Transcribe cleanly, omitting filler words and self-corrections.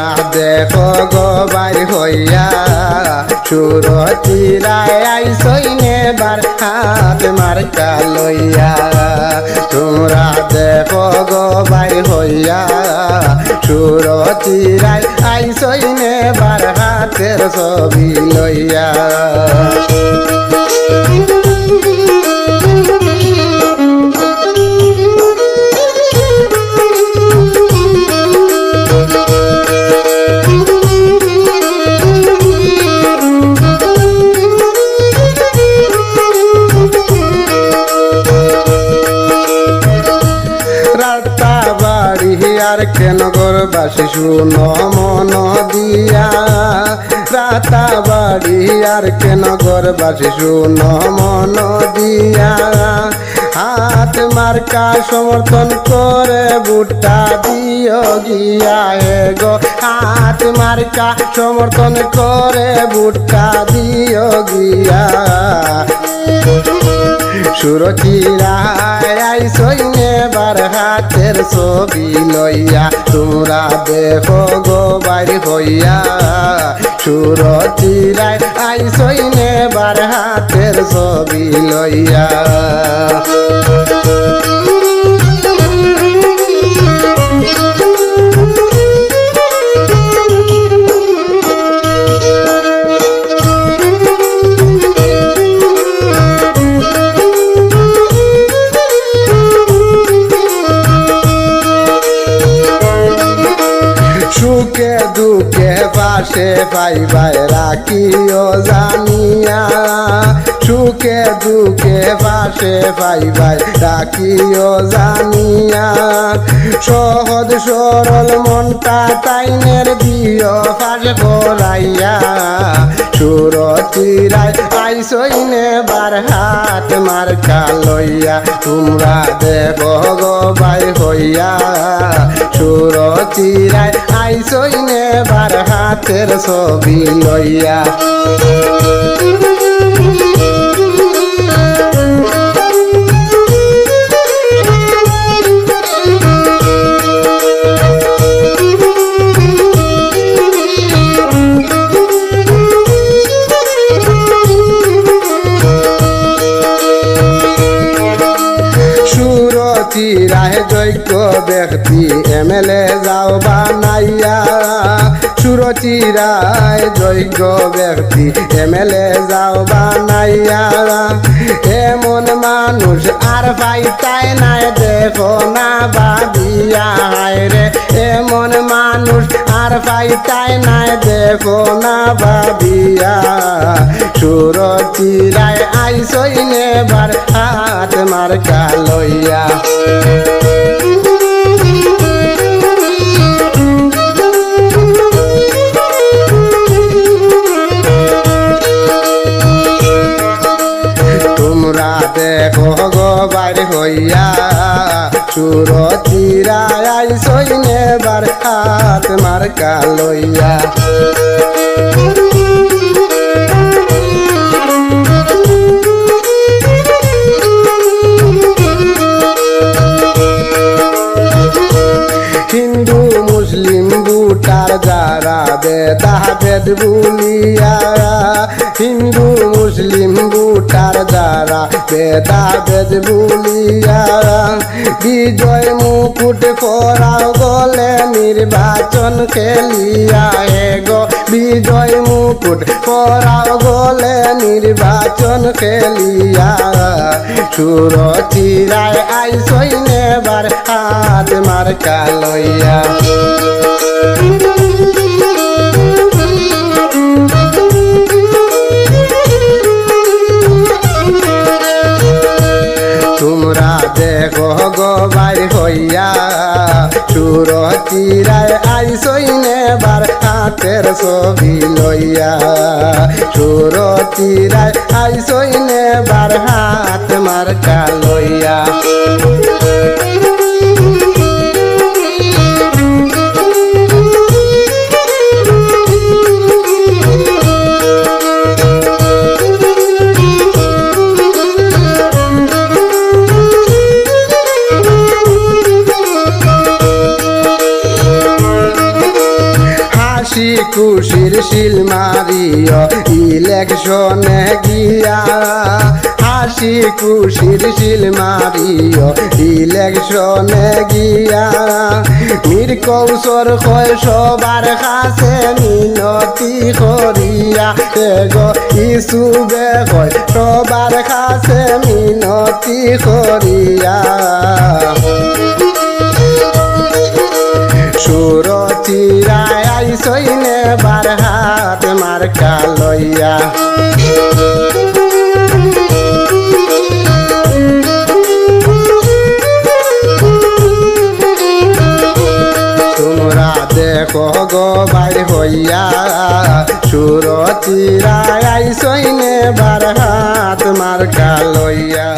তোমরা দেখো গো বাই হইয়া সুরতিরায় আইসই নেবার হাত মার্কা লইয়া। তোমরা দেখো গো বাই হইয়া সুরতিরায় আইসই নেবার হাতের ছবি লইয়া। নগরবাসী শুনো মন দিয়া রাতা বাড়ি আর কে নগরবাসী শুনো মন দিয়া। হাত মার্কা সমর্থন করে ভোটটা দিও গিয়া গো। হাত মার্কা সমর্থন করে ভোটটা দিও গিয়া। সুরচিরায় আইসই নেবার হাতের ছবি লইয়া। তোমরা দেখো গো বাড়ি হইয়া সুরচিরায় আইসই নেবার হাতের ছবি লইয়া। সুখে দুঃখে পাশে পাইবাই রাখিও জানিয়া। সুখে দুঃখে পাশে পাইবাই রাখিও জানিয়া। সহজ সরল মনটা তাইনের দিও ফাঁসে পড়াইয়া। সুরচিরায় আইসই নেবার হাত মার্কা লইয়া। তোমরা দেখো গো বাই হইয়া সুরচিরায় আইসই নেবার হাতের ছবি লইয়া। সুরচিরায় যোগ্য ব্যক্তি এমএলএ যাও বানাইয়া। সুরচিরায় যোগ্য ব্যক্তি এমএলএ যাও বানাইয়া। এমন মানুষ আর পাইতাই নাই দেখো না ভাবিয়া রে। এমন মানুষ আর পাইতাই নাই দেখো না ভাবিয়া। সুরচিরায় আইসই নেবার হাত মার্কা লইয়া। তোমরা দেখো গো বাড়ি হইয়া সুরচিরায় আইসই নেবার হাত মার্কা লইয়া। হিন্দু মুসলিম ভোটার যারা বেদা বেদ বলিয়া। হিন্দু মুসলিম ভোটার যারা বেদা বেদ বলিয়া। বিজয় মুকুট পরাও গলে নির্বাচন খেলিয়া গো। বিজয় মুকুট পরাও গলে নির্বাচন খেলিয়া। সুরচিরায় আইসই নেবার হাত মার্কা লইয়া। তোমরা দেখো গো বাই হইয়া সুরচিরায় আইসই নেবার হাতের ছবি লইয়া। সুরচিরায় আইসই নেবার হাত মার্কা লইয়া। হাসি খুশির শিল মারিও ইলেকশনে গিয়া হাসি খুশির শিল মারিও ইলেকশনে গিয়া মীর কৌশর কয় সবার কাছে মিনতি করিয়া গো ইসুবে কয় সবার কাছে মিনতি করিয়া সুরচিরায় আইসইনে বার হাত মার্কা লইয়া তোমরা দেখো গো ভাই হইয়া সুরচিরায় আইসইনে বার হাত মার্কা লইয়া।